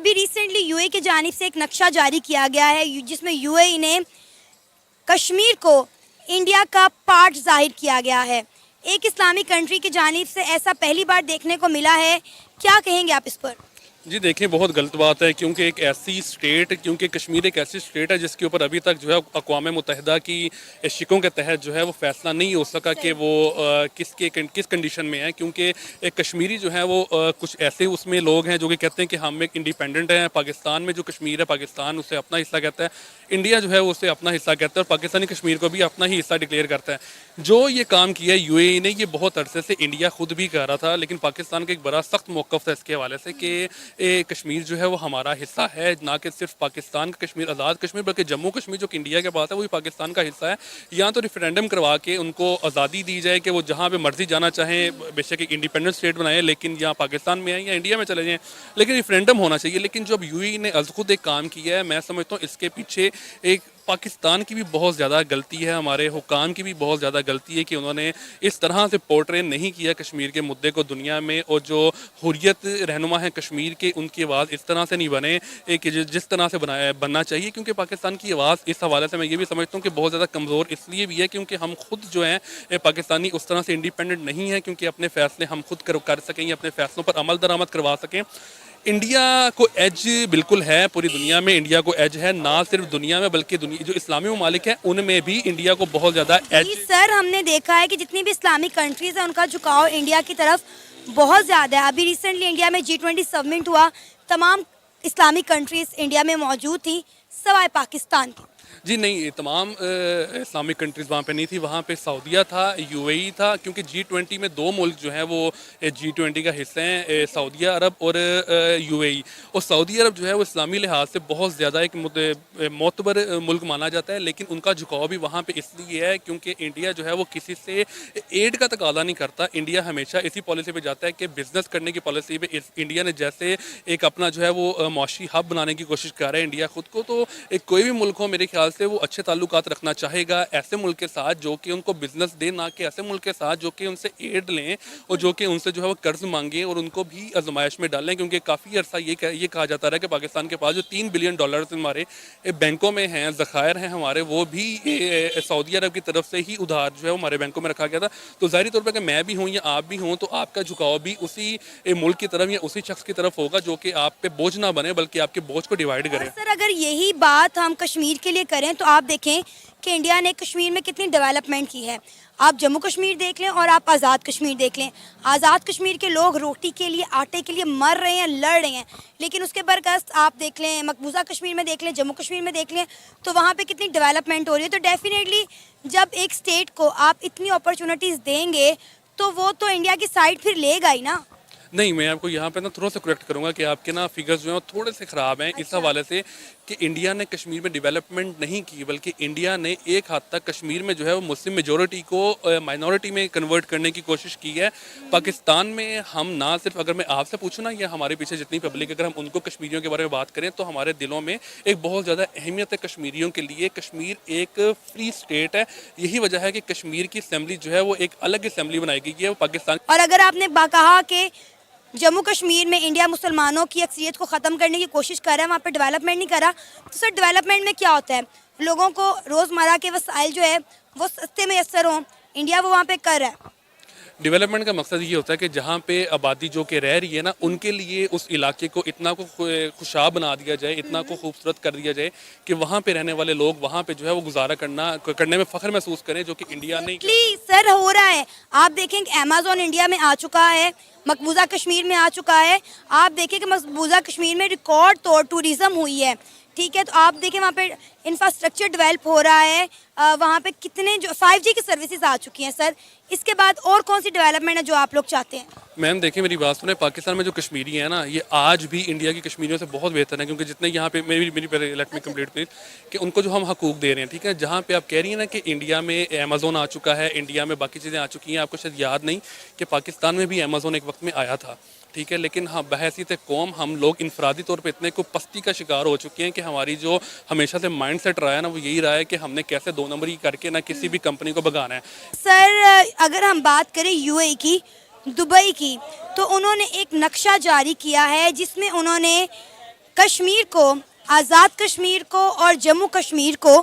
अभी recently UAE की जानिब से एक नक्शा जारी किया गया है जिसमें यूएई ने कश्मीर को इंडिया का पार्ट जाहिर किया गया है। एक इस्लामिक कंट्री की जानिब से ऐसा पहली बार देखने को मिला है। क्या कहेंगे आप इस पर? जी देखिए, बहुत गलत बात है क्योंकि एक ऐसी स्टेट, क्योंकि कश्मीर एक ऐसी स्टेट है जिसके ऊपर अभी तक जो है अक़वाम मुत्तहिदा की शिकों के तहत जो है वो फैसला नहीं हो सका कि वो किस कंडीशन में है। क्योंकि एक कश्मीरी जो है वो कुछ ऐसे उसमें लोग हैं जो कि कहते हैं कि हम एक इंडिपेंडेंट हैं। पाकिस्तान में जो कश्मीर है, पाकिस्तान उसे अपना हिस्सा कहता है, इंडिया जो है वो उसे अपना हिस्सा कहता है, और पाकिस्तानी कश्मीर को भी अपना ही हिस्सा डिक्लेयर करता है। जो ये काम किया है यूएई ने, ये बहुत अरसे से इंडिया खुद भी कर रहा था, लेकिन पाकिस्तान का एक बड़ा सख्त मौक़िफ़ था इसके हवाले से कि कश्मीर जो है वो हमारा हिस्सा है, ना कि सिर्फ पाकिस्तान का कश्मीर, आज़ाद कश्मीर, बल्कि जम्मू कश्मीर जो कि इंडिया के पास है वो भी पाकिस्तान का हिस्सा है। या तो रेफरेंडम करवा के उनको आज़ादी दी जाए कि वो जहाँ पे मर्जी जाना चाहें, बेशक एक इंडिपेंडेंट स्टेट बनाए, लेकिन या पाकिस्तान में आए या इंडिया में चले जाएँ, लेकिन रेफरेंडम होना चाहिए। लेकिन जो अब यूएई ने खुद एक काम किया है, मैं समझता हूँ इसके पीछे एक पाकिस्तान की भी बहुत ज़्यादा गलती है, हमारे हुकाम की भी बहुत ज़्यादा गलती है कि उन्होंने इस तरह से पोर्ट्रे नहीं किया कश्मीर के मुद्दे को दुनिया में, और जो हुर्रियत रहनुमा है कश्मीर के, उनकी आवाज़ इस तरह से नहीं बने कि जिस तरह से बनना चाहिए। क्योंकि पाकिस्तान की आवाज़ इस हवाले से मैं ये भी समझता हूँ कि बहुत ज़्यादा कमज़ोर इसलिए भी है क्योंकि हम खुद जो हैं पाकिस्तानी उस तरह से इंडिपेंडेंट नहीं है क्योंकि अपने फ़ैसले हम खुद कर सकें या अपने फ़ैसलों पर अमल दरामद करवा सकें। इंडिया को एज बिल्कुल है, पूरी दुनिया में इंडिया को एज है, ना सिर्फ दुनिया में बल्कि दुनिया जो इस्लामी ममालिक हैं उनमें भी इंडिया को बहुत ज़्यादा एज। जी सर, हमने देखा है कि जितनी भी इस्लामिक कंट्रीज़ हैं उनका झुकाव इंडिया की तरफ बहुत ज़्यादा है। अभी रिसेंटली इंडिया में G20 समिट हुआ, तमाम इस्लामिक कंट्रीज़ इंडिया में मौजूद थी सिवाय पाकिस्तान की। जी नहीं, तमाम इस्लामिक कंट्रीज़ वहाँ पे नहीं थी, वहाँ पे सऊदीया था, यूएई था, क्योंकि G20 में दो मुल्क जो हैं वो G20 का हिस्सा हैं, सऊदीया अरब और यूएई। और सऊदी अरब जो है वो इस्लामी लिहाज से बहुत ज़्यादा एक मोतबर मुल्क माना जाता है, लेकिन उनका झुकाव भी वहाँ पे इसलिए है क्योंकि इंडिया जो है वो किसी से एड का तकाज़ा नहीं करता। इंडिया हमेशा इसी पॉलिसी पे जाता है कि बिज़नेस करने की पॉलिसी पे इंडिया ने जैसे एक अपना जो है वो मौशी हब बनाने की कोशिश कर रहा है इंडिया खुद को, तो एक कोई भी मुल्क हो मेरे ख्याल से वो अच्छे ताल्लुकात रखना चाहेगा ऐसे मुल्क के साथ जो कि उनको बिजनेस दे, ना कि ऐसे मुल्क के साथ जो कि उनसे एड लें और जो कि उनसे जो है वो कर्ज मांगें और उनको भी आजमाइश में डालें। क्योंकि काफ़ी अर्सा ये कहा जाता रहा कि पाकिस्तान के पास जो $3 बिलियन हमारे बैंकों में हैं, ज़खायर हैं हमारे, वो भी सऊदी अरब की तरफ से ही उधार जो है वो हमारे बैंकों में रखा गया था। तो ज़ाहिर तौर पर कि मैं भी हूँ या आप भी हों तो आपका झुकाव भी उसी मुल्क की तरफ या उसी शख्स की तरफ होगा जो कि आप पे बोझ ना बने बल्कि आपके बोझ को डिवाइड करे। सर, अगर यही बात हम कश्मीर के लिए करें तो आप देखें कि इंडिया ने कश्मीर में कितनी डेवलपमेंट की है। आप जम्मू कश्मीर देख लें और आप आज़ाद कश्मीर देख लें। आज़ाद कश्मीर के लोग रोटी के लिए, आटे के लिए मर रहे हैं, लड़ रहे हैं, लेकिन उसके बरकस आप देख लें मकबूजा कश्मीर में देख लें, जम्मू कश्मीर में देख लें, तो वहाँ पे कितनी डेवलपमेंट हो रही है। तो डेफिनेटली जब एक स्टेट को आप इतनी अपॉर्चुनिटीज़ देंगे तो वो तो इंडिया की साइड फिर लेगा ही ना। नहीं, मैं आपको यहाँ पे ना थोड़ा सा करेक्ट करूँगा कि आपके ना फिगर्स जो हैं वो थोड़े से ख़राब हैं। इस हवाले से कि इंडिया ने कश्मीर में डेवलपमेंट नहीं की, बल्कि इंडिया ने एक हद तक कश्मीर में जो है वो मुस्लिम मेजॉरिटी को माइनॉरिटी में कन्वर्ट करने की कोशिश की है। पाकिस्तान में हम ना सिर्फ, अगर मैं आपसे पूछूँ ना या हमारे पीछे जितनी पब्लिक, अगर हम उनको कश्मीरियों के बारे में बात करें तो हमारे दिलों में एक बहुत ज़्यादा अहमियत है कश्मीरियों के लिए। कश्मीर एक फ्री स्टेट है, यही वजह है कि कश्मीर की असम्बली जो है वो एक अलग असम्बली बनाई गई है, वो पाकिस्तान। और अगर आपने कहा कि जम्मू कश्मीर में इंडिया मुसलमानों की अक्सरियत को ख़त्म करने की कोशिश कर रहा है, वहाँ पे डेवलपमेंट नहीं कर रहा, तो सर डेवलपमेंट में क्या होता है? लोगों को रोज़मर्रा के वसाइल जो है वो सस्ते मैसर हों, इंडिया वो वहाँ पे कर रहा है। डेवलपमेंट का मकसद ये होता है कि जहाँ पे आबादी जो कि रह रही है ना, उनके लिए उस इलाके को इतना को खुशहाल बना दिया जाए, इतना को खूबसूरत कर दिया जाए कि वहाँ पे रहने वाले लोग वहाँ पे जो है वो गुजारा करने में फ़ख्र महसूस करें, जो कि इंडिया नहीं। सर हो रहा है, आप देखें कि अमेज़न इंडिया में आ चुका है, मकबूजा कश्मीर में आ चुका है। आप देखें कि मकबूजा कश्मीर में रिकॉर्ड तौर टूरिज़म हुई है, ठीक है। तो आप देखें वहाँ पे इंफ्रास्ट्रक्चर डेवलप हो रहा है, वहाँ पे कितने जो 5G की सर्विसेज आ चुकी हैं। सर इसके बाद और कौन सी डेवलपमेंट है जो आप लोग चाहते हैं? मैम देखिए, मेरी बात सुने, पाकिस्तान में जो कश्मीरी है ना, ये आज भी इंडिया की कश्मीरियों से बहुत बेहतर है, क्योंकि जितने यहाँ पे मेरी लेट मी कंप्लीट प्लीज कि उनको जो हम हकूक दे रहे हैं, ठीक है। जहाँ पे आप कह रही हैं ना कि इंडिया में अमेज़न आ चुका है, इंडिया में बाकी चीज़ें आ चुकी हैं, आपको शायद याद नहीं कि पाकिस्तान में भी अमेज़न एक वक्त में आया था, ठीक है। लेकिन हाँ, बहैसियत कौम हम लोग इनफरादी तौर पे इतने को पस्ती का शिकार हो चुके हैं कि हमारी जो हमेशा से माइंड सेट रहा है ना, वो यही रहा है कि हमने कैसे 2 नंबरी करके ना किसी भी कंपनी को भगाना है। सर अगर हम बात करें यूएई की, दुबई की, तो उन्होंने एक नक्शा जारी किया है जिसमें उन्होंने कश्मीर को, आज़ाद कश्मीर को और जम्मू कश्मीर को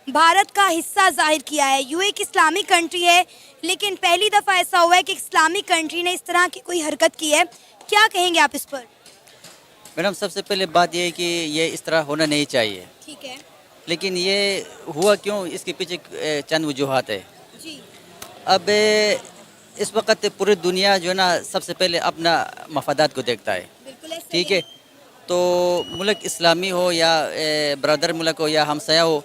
भारत का हिस्सा जाहिर किया है। यूएई एक इस्लामिक कंट्री है, लेकिन पहली दफ़ा ऐसा हुआ है कि इस्लामिक कंट्री ने इस तरह की कोई हरकत की है। क्या कहेंगे आप इस पर? मैडम, सबसे पहले बात यह है कि ये इस तरह होना नहीं चाहिए, ठीक है लेकिन ये हुआ क्यों, इसके पीछे चंद वजूहात है। जी। अब इस वक्त पूरी दुनिया जो है ना सबसे पहले अपना मफादात को देखता है, बिल्कुल ऐसा ठीक है। तो मुल्क इस्लामी हो या ब्रदर मुल्क हो या हमसाया हो,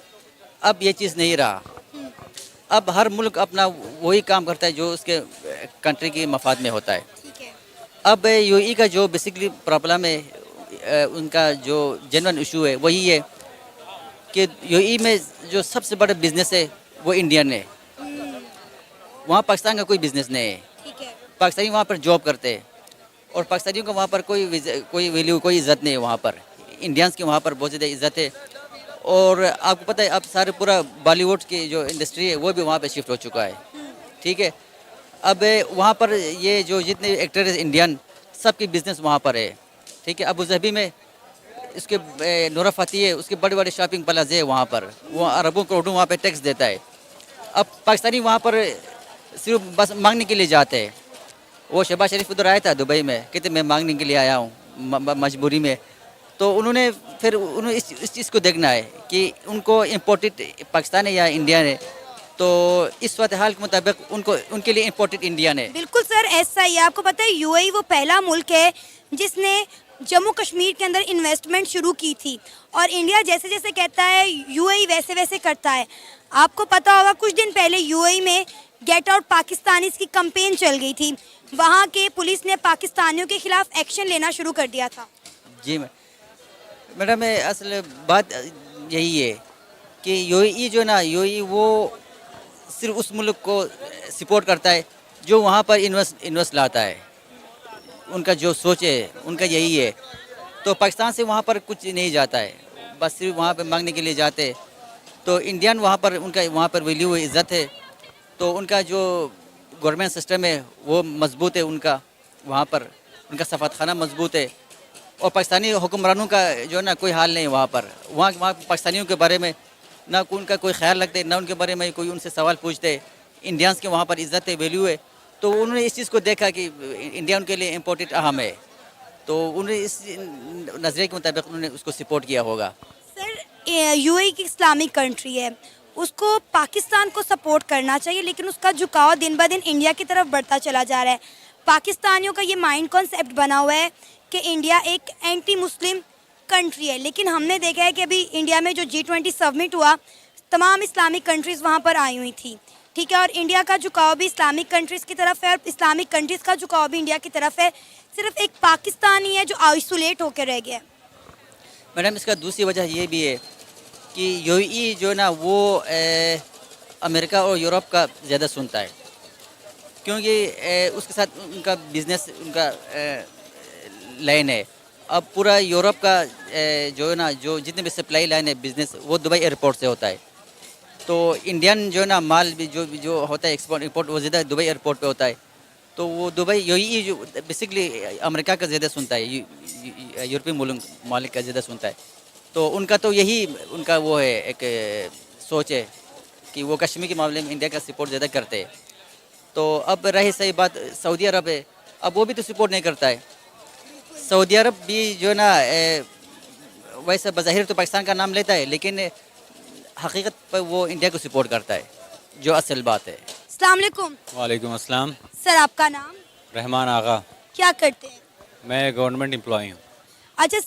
अब ये चीज़ नहीं रहा। अब हर मुल्क अपना वही काम करता है जो उसके कंट्री की मफाद में होता है। ठीक है। अब यूएई का जो बेसिकली प्रॉब्लम है, उनका जो जेन्युइन इशू है वही है कि यूएई में जो सबसे बड़ा बिजनेस है वो इंडियन है। वहाँ पाकिस्तान का कोई बिजनेस नहीं है। ठीक है। पाकिस्तानी वहाँ पर जॉब करते हैं और पाकिस्तानियों को वहाँ पर कोई वैल्यू, कोई इज़्ज़त नहीं है वहाँ पर। इंडियंस की वहाँ पर बहुत ज़्यादा इज़्ज़त है। और आपको पता है अब सारे पूरा बॉलीवुड की जो इंडस्ट्री है वो भी वहाँ पर शिफ्ट हो चुका है, ठीक है। अब वहाँ पर ये जो जितने एक्टर है इंडियन, सबकी बिजनेस वहाँ पर है, ठीक है। अबू धाबी में इसके नूरा फतेही है, उसके बड़े बड़े शॉपिंग प्लाजे है वहाँ पर, वो अरबों करोड़ों वहाँ पे टैक्स देता है। अब पाकिस्तानी वहाँ पर सिर्फ बस मांगने के लिए जाते हैं। वो शहबाज शरीफ उधर आया था दुबई में, कहते मैं मांगने के लिए आया हूँ मजबूरी में। तो उन्होंने फिर उन्होंने इस चीज़ को देखना है कि उनको इम्पोर्टेड पाकिस्तान है या इंडियन है। तो इस सूरत हाल के मुताबिक उनके लिए इम्पोर्टेड इंडियन है। बिल्कुल सर, ऐसा ही है। आपको पता है यूएई वो पहला मुल्क है जिसने जम्मू कश्मीर के अंदर इन्वेस्टमेंट शुरू की थी, और इंडिया जैसे जैसे कहता है यूएई वैसे वैसे करता है। आपको पता होगा कुछ दिन पहले यूएई में गेट आउट पाकिस्तानीज़ की कैंपेन चल गई थी। वहाँ के पुलिस ने पाकिस्तानियों के खिलाफ एक्शन लेना शुरू कर दिया था। जी मैडम, असल बात यही है कि यूएई जो ना, यूएई वो सिर्फ उस मुल्क को सपोर्ट करता है जो वहाँ पर इन्वेस्ट लाता है। उनका जो सोच है उनका यही है। तो पाकिस्तान से वहाँ पर कुछ नहीं जाता है, बस सिर्फ वहाँ पर मांगने के लिए जाते हैं। तो इंडियन वहाँ पर उनका वहाँ पर वैल्यू है, इज़्ज़त है। तो उनका जो गवर्नमेंट सिस्टम है वो मजबूत है, उनका वहाँ पर उनका सफारतखाना मजबूत है। और पाकिस्तानी हुक्मरानों का जो ना कोई हाल नहीं है वहाँ पर। वहाँ पाकिस्तानियों के बारे में ना उनका कोई ख्याल रखते, ना उनके बारे में कोई उनसे सवाल पूछते। इंडियंस के वहाँ पर इज़्ज़त है, वैल्यू है। तो उन्होंने इस चीज़ को देखा कि इंडिया उनके लिए इम्पोर्टेंट अहम है, तो उन्होंने इस नज़रिए के मुताबिक उन्होंने उसको सपोर्ट किया होगा। सर, यूएई की इस्लामिक कंट्री है, उसको पाकिस्तान को सपोर्ट करना चाहिए, लेकिन उसका झुकाव दिन ब दिन इंडिया की तरफ बढ़ता चला जा रहा है। पाकिस्तानियों का ये माइंड कॉन्सेप्ट बना हुआ है कि इंडिया एक एंटी मुस्लिम कंट्री है, लेकिन हमने देखा है कि अभी इंडिया में जो G20 समिट हुआ, तमाम इस्लामिक कंट्रीज़ वहाँ पर आई हुई थी, ठीक है। और इंडिया का झुकाव भी इस्लामिक कंट्रीज़ की तरफ है और इस्लामिक कंट्रीज़ का झुकाव भी इंडिया की तरफ है। सिर्फ एक पाकिस्तान ही है जो आइसोलेट होकर रह गया है। मैडम, इसका दूसरी वजह ये भी है कि यूएई जो ना वो अमेरिका और यूरोप का ज़्यादा सुनता है, क्योंकि उसके साथ उनका बिज़नेस, उनका लाइन है। अब पूरा यूरोप का जो है ना, जो जितने भी सप्लाई लाइन है बिज़नेस, वो दुबई एयरपोर्ट से होता है। तो इंडियन जो है ना माल भी जो होता है एक्सपोर्ट इंपोर्ट, वो ज़्यादा दुबई एयरपोर्ट पे होता है। तो वो दुबई यूएई जो बेसिकली अमेरिका का ज़्यादा सुनता है, यूरोपीय मालिक का ज़्यादा सुनता है। तो उनका तो यही उनका वो है, एक सोच है कि वो कश्मीर के मामले में इंडिया का सपोर्ट ज़्यादा करते हैं। तो अब रही सही बात सऊदी अरब है, अब वो भी तो सपोर्ट नहीं करता है। सऊदी अरब भी जो ना वैसे बज़ाहिर तो पाकिस्तान का नाम लेता है, लेकिन हकीकत पर वो इंडिया को सपोर्ट करता है, जो असल बात है। अस्सलाम वालेकुम। वालेकुम अस्सलाम। सर, आपका नाम? रहमान आगा। क्या करते हैं? मैं गवर्नमेंट एम्प्लॉई हूँ। अच्छा